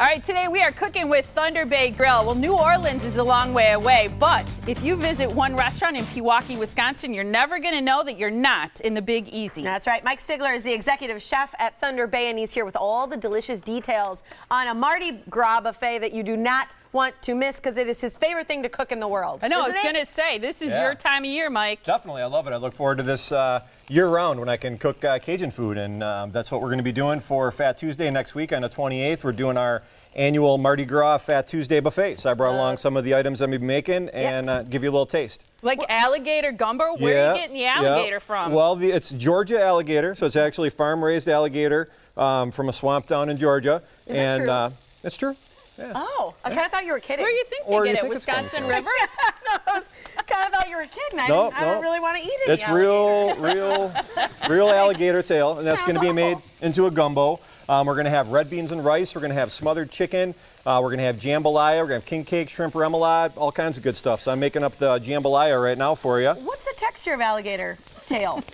All right, today we are cooking with Thunder Bay Grille. Well, New Orleans is a long way away, but if you visit one restaurant in Pewaukee, Wisconsin, you're never going to know that you're not in the Big Easy. That's right. Mike Stigler is the executive chef at Thunder Bay, and he's here with all the delicious details on a Mardi Gras buffet that you do not want to miss because it is his favorite thing to cook in the world. I know, I was going to say, this is your time of year, Mike. Definitely, I love it. I look forward to this year-round when I can cook Cajun food, and that's what we're going to be doing for Fat Tuesday next week on the 28th. We're doing our annual Mardi Gras Fat Tuesday buffet. So I brought along some of the items I'm making and give you a little taste. Like alligator gumbo? Where are you getting the alligator from? Well, it's Georgia alligator, so it's actually farm-raised alligator from a swamp down in Georgia. Is that true? It's true. Yeah. Oh, I kind of thought you were kidding. Where do you think they get it? Wisconsin River? I kind of thought you were kidding. I don't really want to eat it. It's real alligator tail, and that's going to be made into a gumbo. We're going to have red beans and rice. We're going to have smothered chicken. We're going to have jambalaya. We're going to have king cake, shrimp remoulade, all kinds of good stuff. So I'm making up the jambalaya right now for you. What's the texture of alligator tail?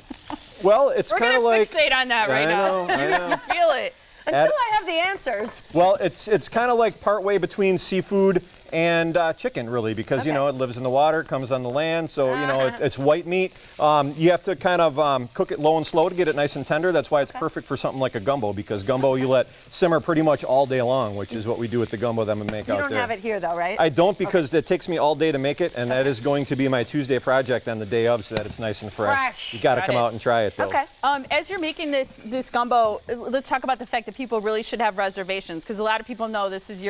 Well, it's kind of like... We're going to fixate on that right now. I know. You feel it. Until I have the answers. Well, it's kind of like partway between seafood and chicken, really, because, you know, it lives in the water, it comes on the land, so, you know, it's white meat. You have to kind of cook it low and slow to get it nice and tender. That's why it's perfect for something like a gumbo, because gumbo you let simmer pretty much all day long, which is what we do with the gumbo that I'm going to make out there. You don't have it here, though, right? I don't, because it takes me all day to make it, and that is going to be my Tuesday project on the day of, so that it's nice and fresh. You got to come out and try it, though. Okay. As you're making this gumbo, let's talk about the fact that people really should have reservations, because a lot of people know this is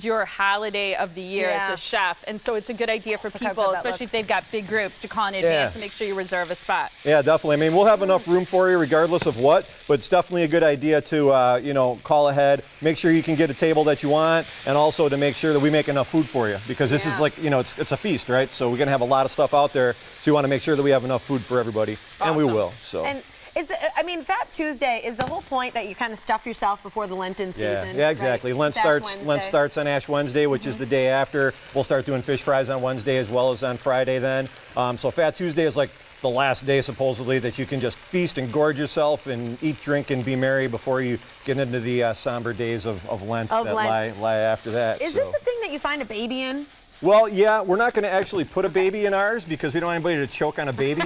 your holiday of the year as a chef, and so it's a good idea for people, especially if they've got big groups, to call in advance and make sure you reserve a spot. Yeah, definitely. I mean, we'll have enough room for you regardless of what, but it's definitely a good idea to, you know, call ahead, make sure you can get a table that you want, and also to make sure that we make enough food for you, because this is like, you know, it's a feast, right? So we're going to have a lot of stuff out there, so you want to make sure that we have enough food for everybody, and we will. So. And Fat Tuesday, is the whole point that you kind of stuff yourself before the Lenten season? Yeah, exactly. Right? Lent starts on Ash Wednesday, which is the day after. We'll start doing fish fries on Wednesday as well as on Friday then. So Fat Tuesday is like the last day, supposedly, that you can just feast and gorge yourself and eat, drink, and be merry before you get into the somber days of Lent lie after that. Is this the thing that you find a baby in? Well, yeah, we're not going to actually put a baby in ours because we don't want anybody to choke on a baby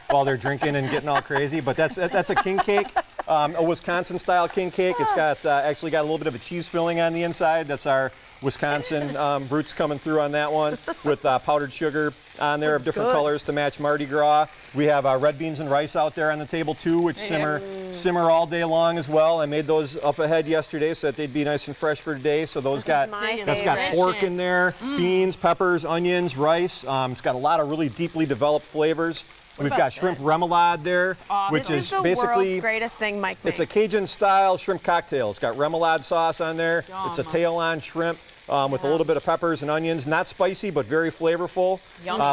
while they're drinking and getting all crazy. But that's a king cake, a Wisconsin-style king cake. It's got actually got a little bit of a cheese filling on the inside. That's our Wisconsin roots coming through on that one, with powdered sugar on there of different colors to match Mardi Gras. We have red beans and rice out there on the table too, which simmer all day long as well. I made those up ahead yesterday so that they'd be nice and fresh for today. So that's got pork in there, beans, peppers, onions, rice. It's got a lot of really deeply developed flavors. We've got shrimp remoulade there, which is basically the world's greatest thing Mike makes. It's a Cajun-style shrimp cocktail. It's got remoulade sauce on there. It's a tail-on shrimp with a little bit of peppers and onions. Not spicy, but very flavorful.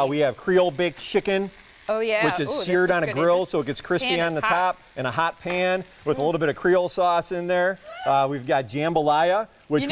We have Creole baked chicken. Which is seared on a grill, so it gets crispy on the top in a hot pan with a little bit of Creole sauce in there. We've got jambalaya, which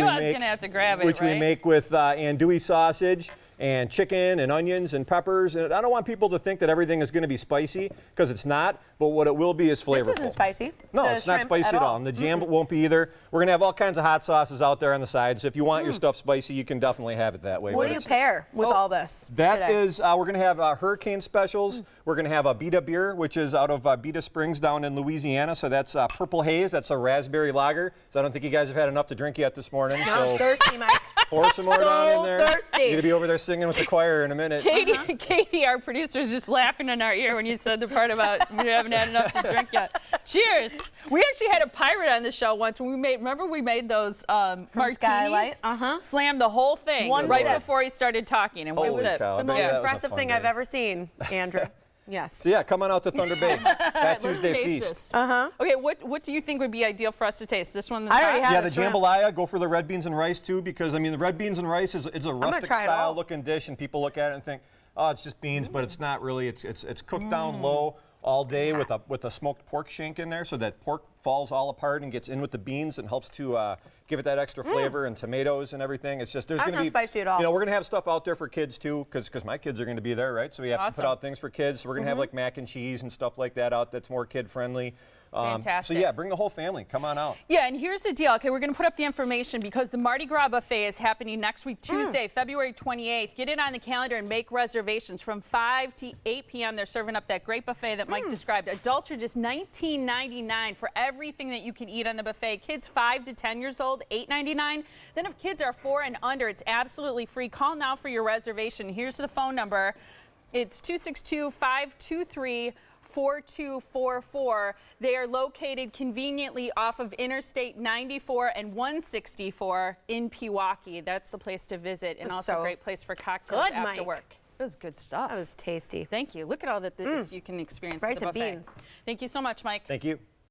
we make with andouille sausage and chicken and onions and peppers. And I don't want people to think that everything is going to be spicy, because it's not, but what it will be is flavorful. This isn't spicy. No, it's not spicy at all. And the jam won't be either. We're going to have all kinds of hot sauces out there on the side, so if you want your stuff spicy, you can definitely have it that way. What do you pair with all this? That is, we're going to have hurricane specials. We're going to have a Beta beer, which is out of Beta Springs down in Louisiana. So that's Purple Haze. That's a raspberry lager. So I don't think you guys have had enough to drink yet this morning. So thirsty, Mike. Pour some more down in there. Thirsty. You're going to be over there singing with the choir in a minute. Katie, our producer, is just laughing in our ear when you said the part about we haven't had enough to drink yet. Cheers. We actually had a pirate on the show once when we made those martinis. Skylight. Slammed the whole thing before he started talking. And Holy cow, the most impressive thing I've ever seen, Andrew. Yes. So yeah, come on out to Thunder Bay. Fat Tuesday feast. Okay, what do you think would be ideal for us to taste? This one? I already have the jambalaya. Go for the red beans and rice too, because I mean the red beans and rice is a rustic style looking dish, and people look at it and think, oh, it's just beans, but it's not really. It's cooked down low all day with a smoked pork shank in there, so that pork falls all apart and gets in with the beans and helps to give it that extra flavor, and tomatoes and everything. It's just, there's going to be, spicy at all. You know, we're going to have stuff out there for kids too, because my kids are going to be there, right? So we have to put out things for kids. So we're going to have like mac and cheese and stuff like that out that's more kid friendly. Fantastic. So yeah, bring the whole family. Come on out. Yeah, and here's the deal. Okay, we're going to put up the information because the Mardi Gras buffet is happening next week, Tuesday, February 28th. Get it on the calendar and make reservations from 5 to 8 p.m. They're serving up that great buffet that Mike described. Adults are just $19.99 for everything that you can eat on the buffet. Kids 5 to 10 years old, $8.99. Then if kids are 4 and under, it's absolutely free. Call now for your reservation. Here's the phone number. It's 262-523-4244. They are located conveniently off of Interstate 94 and 164 in Pewaukee. That's the place to visit, and also a great place for cocktails after work. It was good stuff. That was tasty. Thank you. Look at all that this you can experience Rice at the and buffet. beans. Thank you so much, Mike. Thank you.